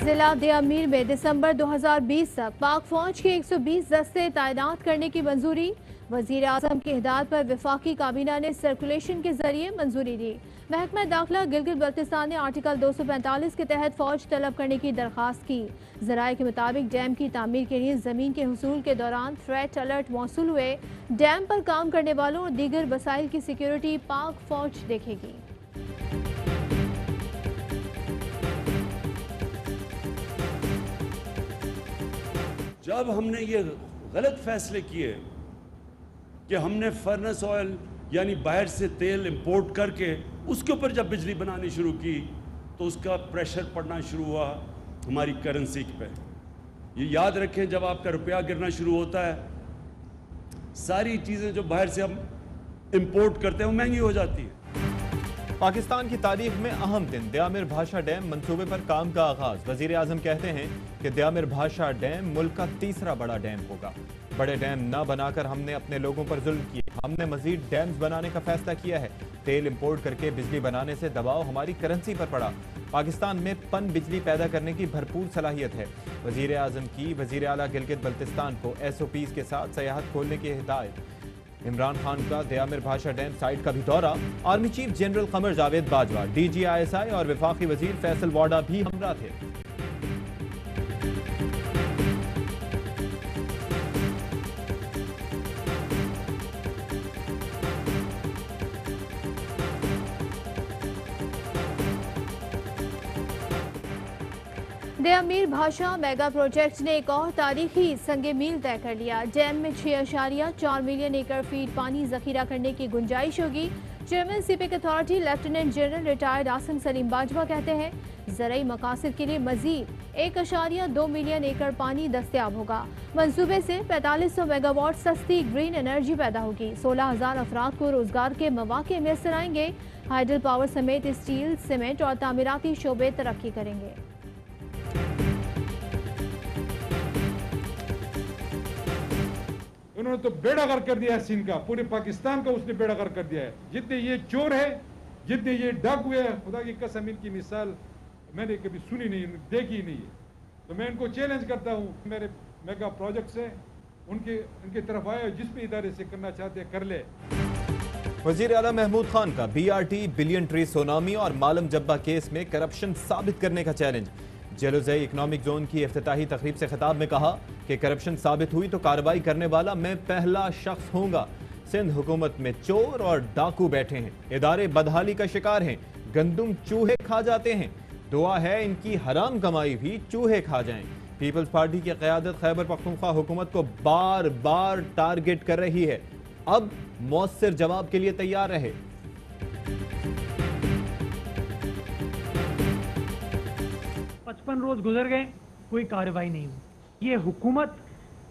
ضلع دیامیر میں دسمبر 2020 تک پاک فوج کے 120 دستے تعینات کرنے کی منظوری۔ وزیر اعظم کی ہدایت پر وفاقی کابینہ نے سرکولیشن کے ذریعے منظوری دی۔ محکمہ داخلہ گلگت بلتستان نے آرٹیکل 245 کے تحت فوج طلب کرنے کی درخواست کی۔ ذرائع کے مطابق ڈیم کی تعمیر کے لیے زمین کے حصول کے دوران تھریٹ الرٹ موصول ہوئے۔ ڈیم پر کام کرنے والوں اور دیگر وسائل کی سیکیورٹی پاک فوج دیکھے گی۔ جب ہم نے یہ غلط فیصلے کیے کہ ہم نے فرنس آئل یعنی باہر سے تیل امپورٹ کر کے اس کے اوپر جب بجلی بنانی شروع کی تو اس کا پریشر پڑنا شروع ہوا ہماری کرنسی پہ۔ یہ یاد رکھیں جب آپ کا روپیہ گرنا شروع ہوتا ہے ساری چیزیں جو باہر سے ہم امپورٹ کرتے ہیں وہ مہنگی ہو جاتی ہیں۔ پاکستان کی تاریخ میں اہم دن دیامیر بھاشا ڈیم منصوبے پر کام کا آغاز۔ وزیر اعظم کہتے ہیں کہ دیامیر بھاشا ڈیم ملک کا تیسرا بڑا ڈیم ہوگا۔ بڑے ڈیم نہ بنا کر ہم نے اپنے لوگوں پر ظلم کیے، ہم نے مزید ڈیمز بنانے کا فیصلہ کیا ہے۔ تیل امپورٹ کر کے بجلی بنانے سے دباؤ ہماری کرنسی پر پڑا۔ پاکستان میں پن بجلی پیدا کرنے کی بھرپور صلاحیت ہے۔ وزیر اعظم کی وزیر اعلیٰ گلگت بلتستان کو SOPs کے ساتھ سیاحت کھولنے کی ہدایت۔ عمران خان کا دیامیر بھاشا ڈیم سائٹ کا بھی دورہ۔ Army chief general Qamar Javed Bajwa, DG ISI اور وفاقی وزیر فیصل واڈا بھی ہمراہ تھے۔ دیامیر بھاشا میگا پروجیکٹ نے ایک اور تاریخی سنگ میل طے کر لیا۔ ڈیم میں 6.4 ملین ایکڑ فیٹ پانی ذخیرہ کرنے کی گنجائش ہوگی۔ Chairman CPEC authority lieutenant general retired Asim Saleem Bajwa کہتے ہیں زرعی مقاصد کے لیے مزید 1.2 ملین ایکڑ پانی دستیاب ہوگا۔ منصوبے سے 4500 میگا واٹ سستی گرین انرجی پیدا ہوگی۔ 16,000 افراد کو روزگار کے مواقع میسر آئیں گے۔ ہائیڈل پاور سمیت اسٹیل، سیمنٹ اور تعمیراتی شعبے ترقی کریں گے۔ انہوں نے تو بیڑا غرق کر دیا ہے سندھ کا، پورے پاکستان کا اس نے بیڑا غرق کر دیا ہے۔ جتنے یہ چور ہے، جتنے یہ ڈاک ہوئے ہیں، خدا کی قسم ان کی مثال میں نے کبھی سنی نہیں، دیکھی نہیں ہے۔ تو میں ان کو چیلنج کرتا ہوں، میرے میگا پروجیکٹس ہیں ان کے طرف آئے، جس بھی ادارے سے کرنا چاہتے ہیں کر لے۔ وزیر اعلیٰ محمود خان کا BRT بلین ٹری سونامی اور مالم جبہ کیس میں کرپشن ثابت کرنے کا چیلنج۔ جیلوزئی اکنامک زون کی افتتاحی تقریب سے خطاب میں کہا کہ کرپشن ثابت ہوئی تو کارروائی کرنے والا میں پہلا شخص ہوں گا۔ سندھ حکومت میں چور اور ڈاکو بیٹھے ہیں، ادارے بدحالی کا شکار ہیں، گندم چوہے کھا جاتے ہیں، دعا ہے ان کی حرام کمائی بھی چوہے کھا جائیں۔ پیپلز پارٹی کی قیادت خیبر پختونخوا حکومت کو بار بار ٹارگٹ کر رہی ہے، اب مؤثر جواب کے لیے تیار رہے۔ 55 روز گزر گئے، کوئی کارروائی نہیں ہوئی۔ یہ حکومت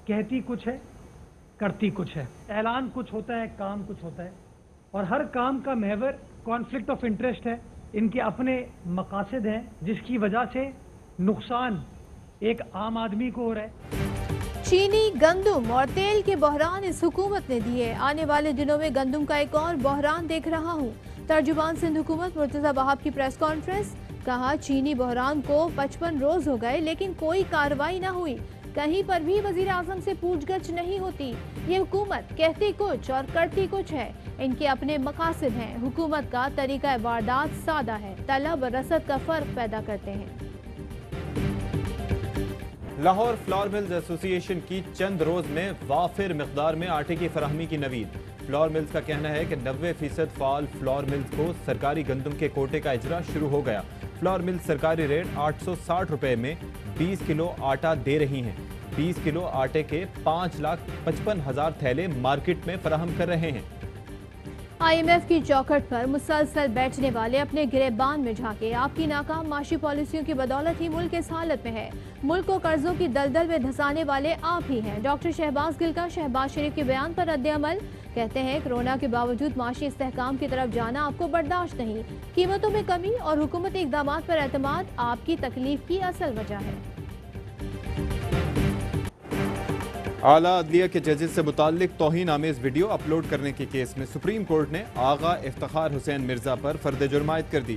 کہتی کچھ ہے، کرتی کچھ ہے۔ اعلان کچھ ہوتا ہے، کام کچھ ہوتا ہے، اور ہر کام کا محور کانفلکٹ آف انٹرسٹ ہے۔ ان کے اپنے مقاصد ہیں جس کی وجہ سے نقصان ایک عام آدمی کو ہو رہا ہے۔ چینی، گندم اور تیل کے بحران اس حکومت نے دیے۔ آنے والے دنوں میں گندم کا ایک اور بحران دیکھ رہا ہوں۔ ترجمان سندھ حکومت مرتضی وہاب کی پریس کانفرنس، کہا چینی بحران کو 55 روز ہو گئے لیکن کوئی کارروائی نہ ہوئی، کہیں پر بھی وزیر اعظم سے پوچھ گچھ نہیں ہوتی۔ یہ حکومت کہتی کچھ اور کرتی کچھ ہے، ان کے اپنے مقاصد ہیں۔ حکومت کا طریقہ واردات سادہ ہے، طلب اور رسد کا فرق پیدا کرتے ہیں۔ لاہور فلور ملز ایسوسی ایشن کی چند روز میں وافر مقدار میں آٹے کی فراہمی کی نوید۔ فلور ملز کا کہنا ہے کہ 90% فعال فلور ملز کو سرکاری گندم کے کوٹے کا اجرا شروع ہو گیا۔ فلور ملز سرکاری ریٹ 860 روپے میں 20 کلو آٹا دے رہی ہیں۔ 20 کلو آٹے کے 5,55,000 تھیلے مارکیٹ میں فراہم کر رہے ہیں۔ IMF کی چوکھٹ پر مسلسل بیٹھنے والے اپنے گریبان میں جھانکے، آپ کی ناکام معاشی پالیسیوں کی بدولت ہی ملک اس حالت میں ہے۔ ملک کو قرضوں کی دلدل میں دھسانے والے آپ ہی ہیں۔ ڈاکٹر شہباز گل کا شہباز شریف کے بیان پر رد عمل، کہتے ہیں کورونا کے باوجود معاشی استحکام کی طرف جانا آپ کو برداشت نہیں۔ قیمتوں میں کمی اور حکومتی اقدامات پر اعتماد آپ کی تکلیف کی اصل وجہ ہے۔ اعلیٰ عدلیہ کے ججز سے متعلق توہین آمیز ویڈیو اپلوڈ کرنے کے کیس میں سپریم کورٹ نے آغا افتخار حسین مرزا پر فرد جرم عائد کر دی۔